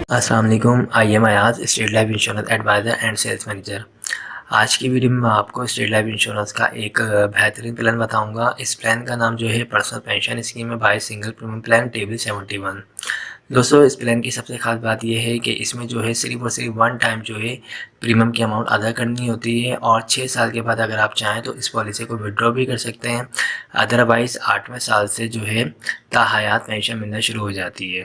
السلام علیکم. I am Ayaz, state life insurance adviser and sales manager. آج کی ویڈیو میں آپ کو اسٹیٹ لائف انشورنس کا ایک بہترین پلان بتاؤں گا. اس پلان کا نام جو ہے پرسنل پینشن اسکیم ہے by single premium plan table 71. دوستو, اس پلان کی سب سے خاص بات یہ ہے کہ اس میں جو ہے صرف اور صرف ون ٹائم جو ہے پریمیم کی اماؤنٹ ادا کرنی ہوتی ہے, اور 6 سال کے بعد اگر آپ چاہیں تو اس پالیسی کو وڈرا بھی کر سکتے ہیں. ادروائز 8ویں سال سے جو ہے تاحیات پینشن ملنا شروع ہو جاتی ہے.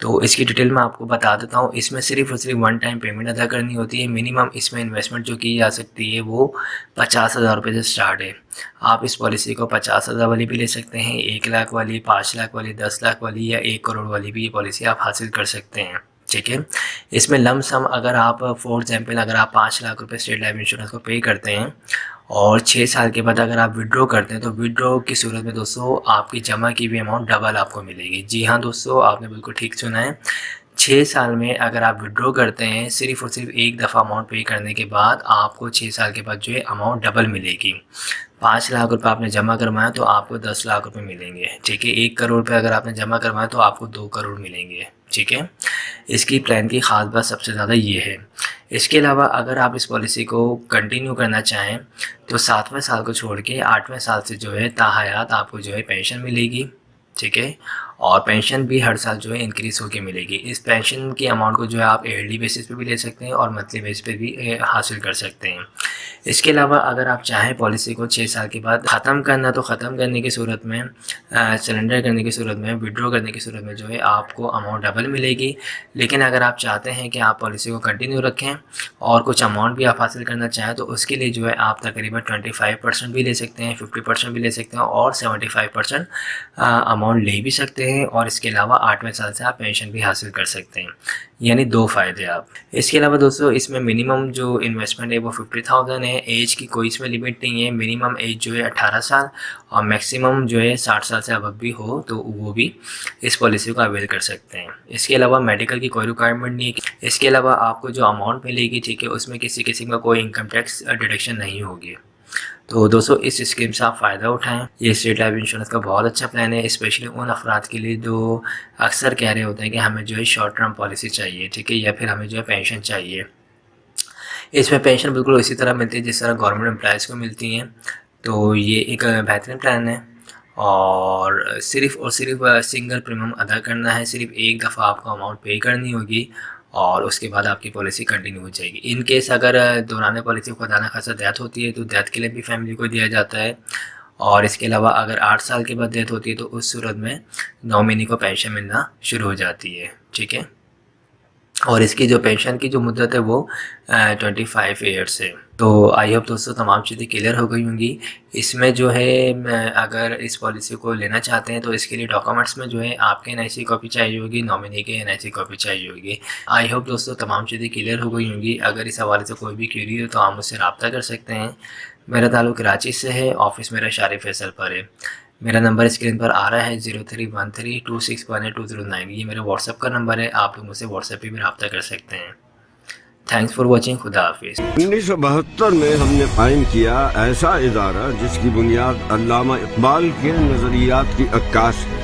تو اس کی ڈیٹیل میں آپ کو بتا دیتا ہوں. اس میں صرف اور صرف ون ٹائم پیمنٹ ادا کرنی ہوتی ہے. منیمم اس میں انویسٹمنٹ جو کی جا سکتی ہے وہ 50,000 روپے سے سٹارٹ ہے. آپ اس پالیسی کو 50,000 والی بھی لے سکتے ہیں, 1 لاکھ والی, 5 لاکھ والی, 10 لاکھ والی یا 1 کروڑ والی بھی یہ پالیسی آپ حاصل کر سکتے ہیں. ٹھیک ہے. اس میں لم سم اگر آپ فور ایگزامپل اگر آپ 5 لاکھ روپے اسٹیٹ لائف انشورنس کو پے کرتے ہیں اور 6 سال کے بعد اگر آپ وڈرو کرتے ہیں تو وڈرو کی صورت میں دوستو آپ کی جمع کی بھی اماؤنٹ ڈبل آپ کو ملے گی. جی ہاں دوستو, آپ نے بالکل ٹھیک سنا ہے. 6 سال میں اگر آپ وڈرو کرتے ہیں صرف اور صرف ایک دفعہ اماؤنٹ پے کرنے کے بعد آپ کو 6 سال کے بعد جو ہے اماؤنٹ ڈبل ملے گی. 5 لاکھ روپے آپ نے جمع کروایا تو آپ کو 10 لاکھ روپے ملیں گے. ٹھیک ہے. 1 کروڑ روپے اگر آپ نے جمع کروایا تو آپ کو 2 کروڑ ملیں گے. ٹھیک ہے. اس کی پلان کی خاص بات سب سے زیادہ یہ ہے. اس کے علاوہ اگر آپ اس پالیسی کو کنٹینیو کرنا چاہیں تو 7ویں سال کو چھوڑ کے 8ویں سال سے جو ہے تاحیات آپ کو جو ہے پینشن ملے گی. ٹھیک ہے. اور پینشن بھی ہر سال جو ہے انکریز ہو کے ملے گی. اس پینشن کی اماؤنٹ کو جو ہے آپ ایئرلی بیسس پہ بھی لے سکتے ہیں اور منتھلی بیس پہ بھی حاصل کر سکتے ہیں. اس کے علاوہ اگر آپ چاہیں پالیسی کو 6 سال کے بعد ختم کرنا تو ختم کرنے کی صورت میں سرنڈر کرنے کی صورت میں وڈرو کرنے کی صورت میں جو ہے آپ کو اماؤنٹ ڈبل ملے گی. لیکن اگر آپ چاہتے ہیں کہ آپ پالیسی کو کنٹینیو رکھیں اور کچھ اماؤنٹ بھی آپ حاصل کرنا چاہیں تو اس کے لیے جو ہے آپ تقریباً 25% بھی لے سکتے ہیں, 50% بھی لے سکتے ہیں اور 75% اماؤنٹ لے بھی سکتے ہیں. اور اس کے علاوہ 8ویں سال سے آپ پینشن بھی حاصل کر سکتے ہیں. یعنی 2 فائدے آپ. اس کے علاوہ دوستو اس میں منیمم جو انویسٹمنٹ ہے وہ 50,000 ہے. ایج کی کوئی اس میں لیمٹ نہیں ہے. منیمم ایج جو ہے 18 سال اور میکسیمم جو ہے 60 سال سے ابو بھی ہو تو وہ بھی اس پالیسی کو اویل کر سکتے ہیں. اس کے علاوہ میڈیکل کی کوئی ریکوائرمنٹ نہیں ہے. اس کے علاوہ آپ کو جو اماؤنٹ ملے گی, ٹھیک ہے, اس میں کسی قسم کا کوئی انکم ٹیکس ڈیڈکشن نہیں ہوگی. تو دوستو اس اسکیم سے آپ فائدہ اٹھائیں. یہ اسٹیٹ لائف انشورنس کا بہت اچھا پلان ہے, اسپیشلی ان افراد کے لیے جو اکثر کہہ رہے ہوتے ہیں کہ ہمیں جو ہے شارٹ ٹرم پالیسی چاہیے, ٹھیک ہے, یا پھر ہمیں جو ہے پینشن چاہیے. اس میں پینشن بالکل اسی طرح ملتی ہے جس طرح گورنمنٹ امپلائیز کو ملتی ہیں. تو یہ ایک بہترین پلان ہے اور صرف سنگل پریمیم ادا کرنا ہے. صرف ایک دفعہ آپ کو اماؤنٹ پے کرنی ہوگی اور اس کے بعد آپ کی پالیسی کنٹینیو ہو جائے گی. ان کیس اگر دوران پالیسی خدا نخواستہ ڈیتھ ہوتی ہے تو ڈیتھ کے لیے بھی فیملی کو دیا جاتا ہے. اور اس کے علاوہ اگر 8 سال کے بعد ڈیتھ ہوتی ہے تو اس صورت میں نامنی کو پینشن ملنا شروع ہو جاتی ہے. ٹھیک ہے. اور اس کی جو پینشن کی جو مدت ہے وہ 25 ایئرس ہے. تو آئی ہوپ دوستوں تمام چیزیں کلیئر ہو گئی ہوں گی. اس میں جو ہے اگر اس پالیسی کو لینا چاہتے ہیں تو اس کے لیے ڈاکومنٹس میں جو ہے آپ کے NIC کاپی چاہیے ہوگی, نامنی کے NIC کاپی چاہیے ہوگی. آئی ہوپ دوستوں تمام چیزیں کلیئر ہو گئی ہوں گی. اگر اس حوالے سے کوئی بھی کیوری ہو تو آپ مجھ سے رابطہ کر سکتے ہیں. میرا تعلق کراچی سے ہے, آفس میرا شارف فیصل پر ہے. میرا نمبر اسکرین پر آ رہا ہے 0313261209. یہ میرا واٹس ایپ کا نمبر ہے, آپ لوگ مجھ سے واٹس ایپ پہ بھی رابطہ کر سکتے ہیں. Thanks for watching. خدا حافظ. 1972 میں ہم نے قائم کیا ایسا ادارہ جس کی بنیاد علامہ اقبال کے نظریات کی عکاس ہے.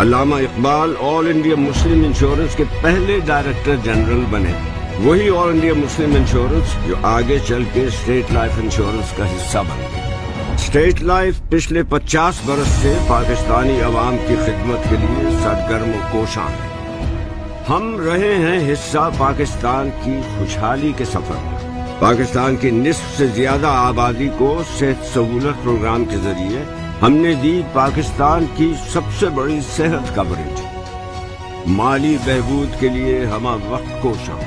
علامہ اقبال آل انڈیا مسلم انشورنس کے پہلے ڈائریکٹر جنرل بنے. وہی آل انڈیا مسلم انشورنس جو آگے چل کے اسٹیٹ لائف انشورنس کا حصہ بن گئی. اسٹیٹ لائف پچھلے 50 برس سے پاکستانی عوام کی خدمت کے لیے سرگرم و کوشاں ہے. ہم رہے ہیں حصہ پاکستان کی خوشحالی کے سفر میں. پاکستان کی نصف سے زیادہ آبادی کو صحت سہولت پروگرام کے ذریعے ہم نے دی پاکستان کی سب سے بڑی صحت کوریج. مالی بہبود کے لیے ہم وقت کوشاں.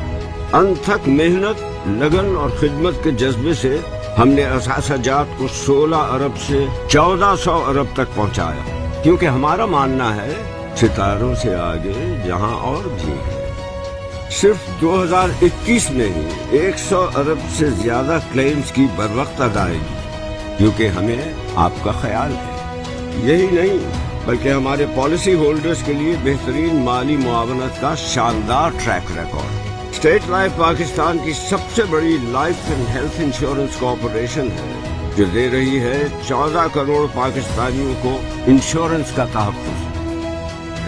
انتھک محنت, لگن اور خدمت کے جذبے سے ہم نے اثاثہ جات کو 16 ارب سے 1400 ارب تک پہنچایا, کیونکہ ہمارا ماننا ہے ستاروں سے آگے جہاں اور بھی ہے. صرف 2021 میں ہی 100 ارب سے زیادہ کلیمز کی بروقت ادائیگی, کیونکہ ہمیں آپ کا خیال ہے. یہی نہیں بلکہ ہمارے پالیسی ہولڈرز کے لیے بہترین مالی معاونت کا شاندار track record. State life Pakistan کی سب سے بڑی life and health insurance corporation ہے جو دے رہی ہے 14 کروڑ پاکستانیوں کو انشورنس کا تحفظ.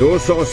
200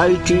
IT